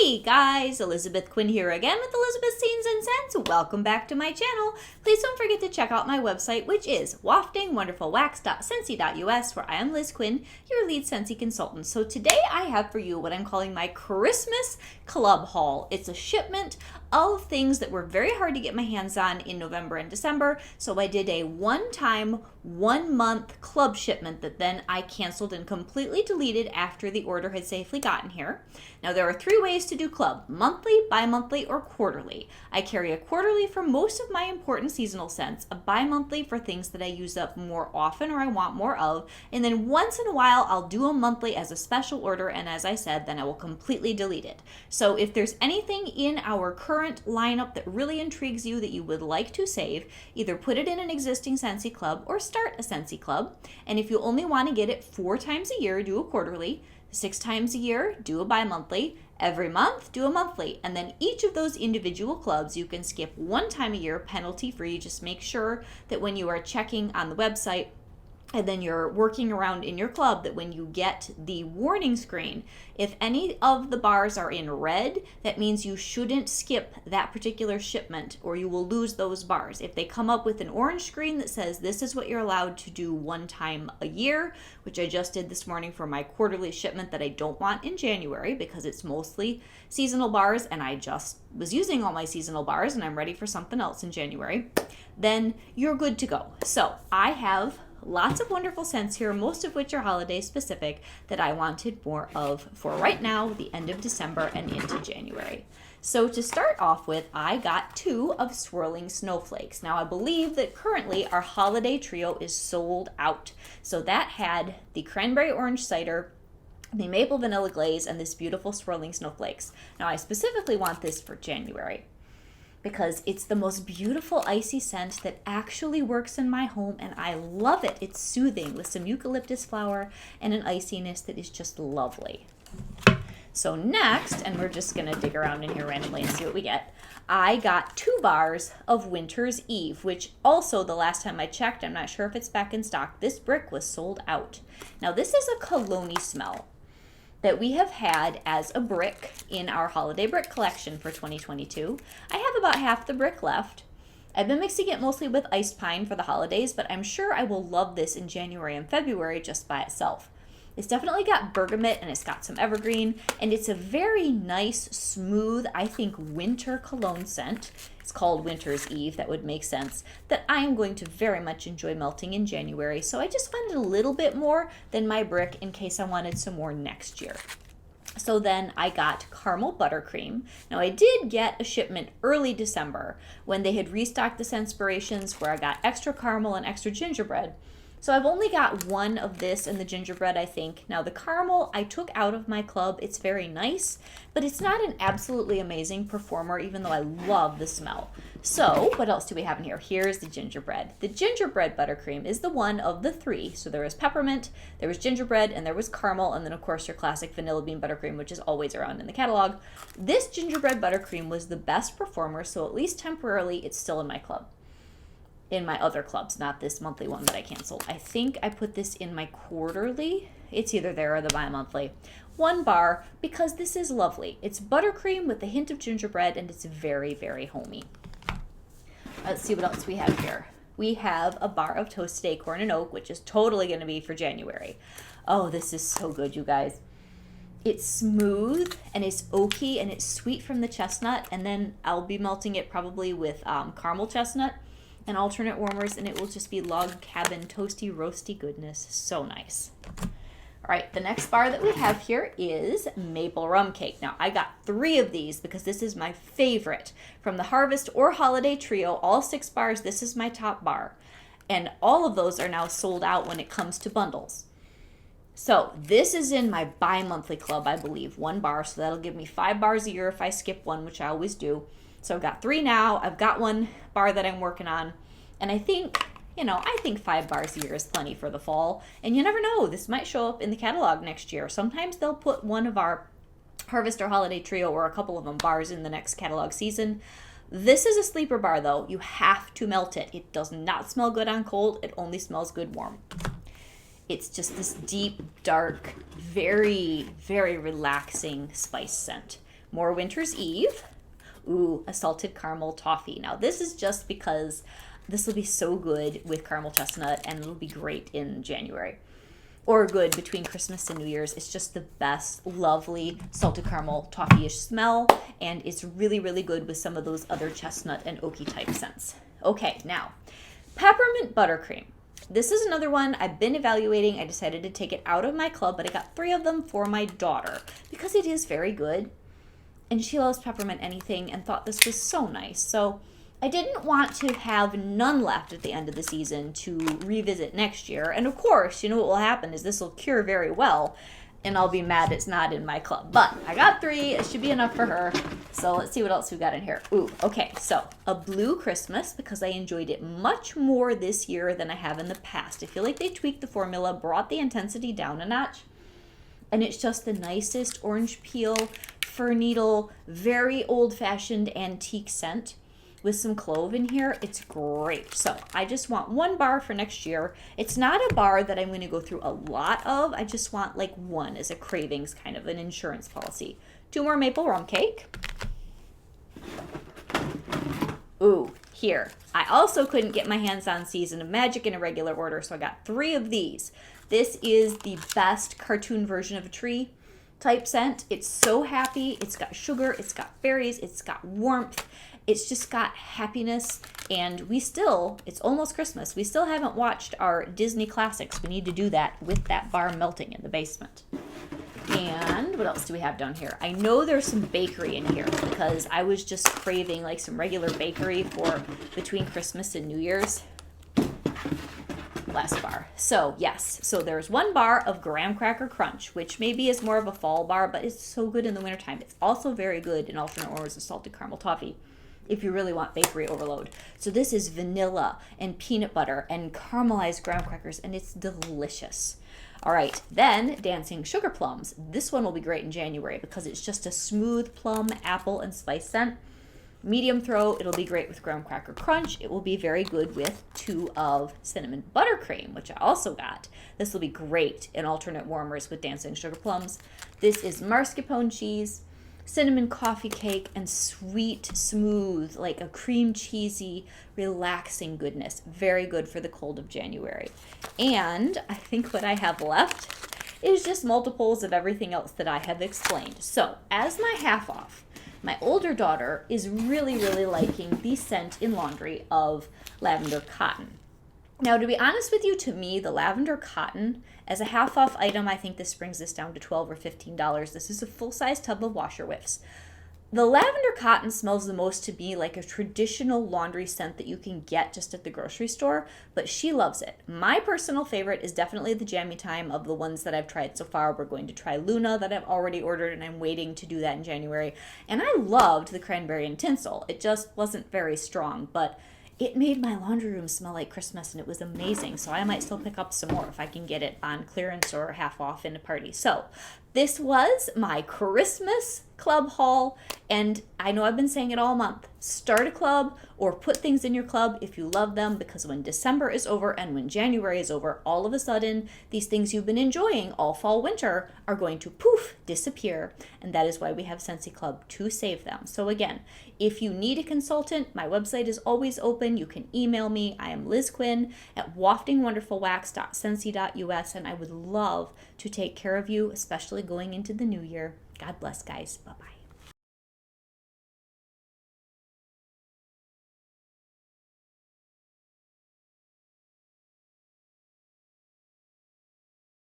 Hey guys, Elizabeth Quinn here again with Elizabeth's Scenes and Scents. Welcome back to my channel. Please don't forget to check out my website, which is waftingwonderfulwax.scentsy.us, where I am Liz Quinn, your lead Scentsy consultant. So today I have for you what I'm calling my Christmas club haul. It's a shipment of things that were very hard to get my hands on in November and December. So I did a one-time, 1-month club shipment that then I canceled and completely deleted after the order had safely gotten here. Now there are 3 ways to do club: monthly, bi-monthly, or quarterly. I carry a quarterly for most of my important seasonal scents, a bi-monthly for things that I use up more often or I want more of, and then once in a while I'll do a monthly as a special order, and as I said, then I will completely delete it. So if there's anything in our current lineup that really intrigues you that you would like to save, either put it in an existing Scentsy club or start a Scentsy club. And if you only want to get it 4 times a year, do a quarterly. 6 times a year, do a bi-monthly. Every month, do a monthly. And then each of those individual clubs you can skip 1 time a year, penalty free. Just make sure that when you are checking on the website and then you're working around in your club, that when you get the warning screen, if any of the bars are in red, that means you shouldn't skip that particular shipment or you will lose those bars. If they come up with an orange screen that says this is what you're allowed to do 1 time a year, which I just did this morning for my quarterly shipment that I don't want in January because it's mostly seasonal bars and I just was using all my seasonal bars and I'm ready for something else in January, then you're good to go. So I have lots of wonderful scents here, most of which are holiday specific, that I wanted more of for right now, the end of December and into January. So to start off with, I got 2 of Swirling Snowflakes. Now I believe that currently our holiday trio is sold out. So that had the cranberry orange cider, the maple vanilla glaze, and this beautiful Swirling Snowflakes. Now I specifically want this for January, because it's the most beautiful icy scent that actually works in my home, and I love it. It's soothing with some eucalyptus flower and an iciness that is just lovely. So next, and we're just gonna dig around in here randomly and see what we get, I got 2 bars of Winter's Eve, which also the last time I checked, I'm not sure if it's back in stock, this brick was sold out. Now this is a cologne smell that we have had as a brick in our holiday brick collection for 2022. I have about half the brick left. I've been mixing it mostly with iced pine for the holidays, but I'm sure I will love this in January and February just by itself. It's definitely got bergamot and it's got some evergreen, and it's a very nice, smooth, I think, winter cologne scent. It's called Winter's Eve, that would make sense, that I am going to very much enjoy melting in January. So I just funded a little bit more than my brick in case I wanted some more next year. So then I got caramel buttercream. Now I did get a shipment early December when they had restocked the Scentspirations, where I got extra caramel and extra gingerbread. So I've only got 1 of this and the gingerbread, I think. Now the caramel I took out of my club. It's very nice, but it's not an absolutely amazing performer, even though I love the smell. So what else do we have in here? Here's the gingerbread. The gingerbread buttercream is the one of the 3. So there was peppermint, there was gingerbread, and there was caramel, and then of course your classic vanilla bean buttercream, which is always around in the catalog. This gingerbread buttercream was the best performer, so at least temporarily it's still in my club. In my other clubs, not this monthly one that I canceled. I think I put this in my quarterly. It's either there or the bi-monthly. 1 bar, because this is lovely. It's buttercream with a hint of gingerbread, and it's very, very homey. Let's see what else we have here. We have a bar of toasted acorn and oak, which is totally going to be for January. Oh, this is so good, you guys. It's smooth and it's oaky and it's sweet from the chestnut, and then I'll be melting it probably with caramel chestnut and alternate warmers, and it will just be log cabin toasty roasty goodness. So nice. All right, the next bar that we have here is maple rum cake. Now I got 3 of these because this is my favorite from the harvest or holiday trio. All 6 bars, this is my top bar, and all of those are now sold out when it comes to bundles. So this is in my bi-monthly club, I believe, 1 bar, so that'll give me 5 bars a year if I skip 1, which I always do. So I've got 3 now. I've got 1 bar that I'm working on. And I think, I think 5 bars a year is plenty for the fall. And you never know, this might show up in the catalog next year. Sometimes they'll put 1 of our harvest or holiday trio or a couple of them bars in the next catalog season. This is a sleeper bar though. You have to melt it. It does not smell good on cold. It only smells good warm. It's just this deep, dark, very, very relaxing spice scent. more Winter's Eve. Ooh, a salted caramel toffee. Now this is just because this will be so good with caramel chestnut and it'll be great in January. Or good between Christmas and New Year's. It's just the best, lovely salted caramel toffee-ish smell, and it's really, really good with some of those other chestnut and oaky type scents. Okay, now, peppermint buttercream. This is another one I've been evaluating. I decided to take it out of my club, but I got 3 of them for my daughter because it is very good, and she loves peppermint anything and thought this was so nice. So I didn't want to have none left at the end of the season to revisit next year. And of course, you know what will happen is this will cure very well and I'll be mad it's not in my club. But I got 3. It should be enough for her. So let's see what else we got in here. Ooh, okay. So a blue Christmas because I enjoyed it much more this year than I have in the past. I feel like they tweaked the formula, brought the intensity down a notch. And it's just the nicest orange peel, fir needle, very old-fashioned antique scent. With some clove in here, it's great. So I just want 1 bar for next year. It's not a bar that I'm going to go through a lot of. I just want like 1 as a cravings, kind of an insurance policy. 2 more maple rum cake. Ooh, here. I also couldn't get my hands on Season of Magic in a regular order, so I got 3 of these. This is the best cartoon version of a tree type scent. It's so happy. It's got sugar, it's got berries, it's got warmth. It's just got happiness, and it's almost Christmas. We still haven't watched our Disney classics. We need to do that with that bar melting in the basement. And what else do we have down here? I know there's some bakery in here because I was just craving like some regular bakery for between Christmas and New Year's. Last bar. So yes, so there's 1 bar of graham cracker crunch, which maybe is more of a fall bar, but it's so good in the wintertime. It's also very good in alternate orders of salted caramel toffee if you really want bakery overload. So this is vanilla and peanut butter and caramelized graham crackers, and it's delicious. All right, then dancing sugar plums. This one will be great in January because it's just a smooth plum, apple, and spice scent. Medium throw, it'll be great with graham cracker crunch. It will be very good with 2 of cinnamon buttercream, which I also got. This will be great in alternate warmers with dancing sugar plums. This is mascarpone cheese, cinnamon coffee cake, and sweet, smooth, like a cream cheesy, relaxing goodness. Very good for the cold of January. And I think what I have left is just multiples of everything else that I have explained. So as my half off, my older daughter is really, really liking the scent in laundry of lavender cotton. Now, to be honest with you, to me, the lavender cotton, as a half-off item, I think this brings this down to $12 or $15. This is a full-size tub of washer whiffs. The lavender cotton smells the most to me like a traditional laundry scent that you can get just at the grocery store, but she loves it. My personal favorite is definitely the Jammy Time of the ones that I've tried so far. We're going to try Luna that I've already ordered, and I'm waiting to do that in January. And I loved the cranberry and tinsel. It just wasn't very strong, but it made my laundry room smell like Christmas, and it was amazing. So I might still pick up some more if I can get it on clearance or half off in a party. So this was my Christmas club haul, and I know I've been saying it all month. Start a club or put things in your club if you love them, because when December is over and when January is over, all of a sudden these things you've been enjoying all fall winter are going to poof disappear, and that is why we have Scentsy Club to save them. So again, if you need a consultant, my website is always open. You can email me. I am Liz Quinn at waftingwonderfulwax.scentsy.us, and I would love to take care of you, especially going into the new year. God bless, guys. Bye-bye.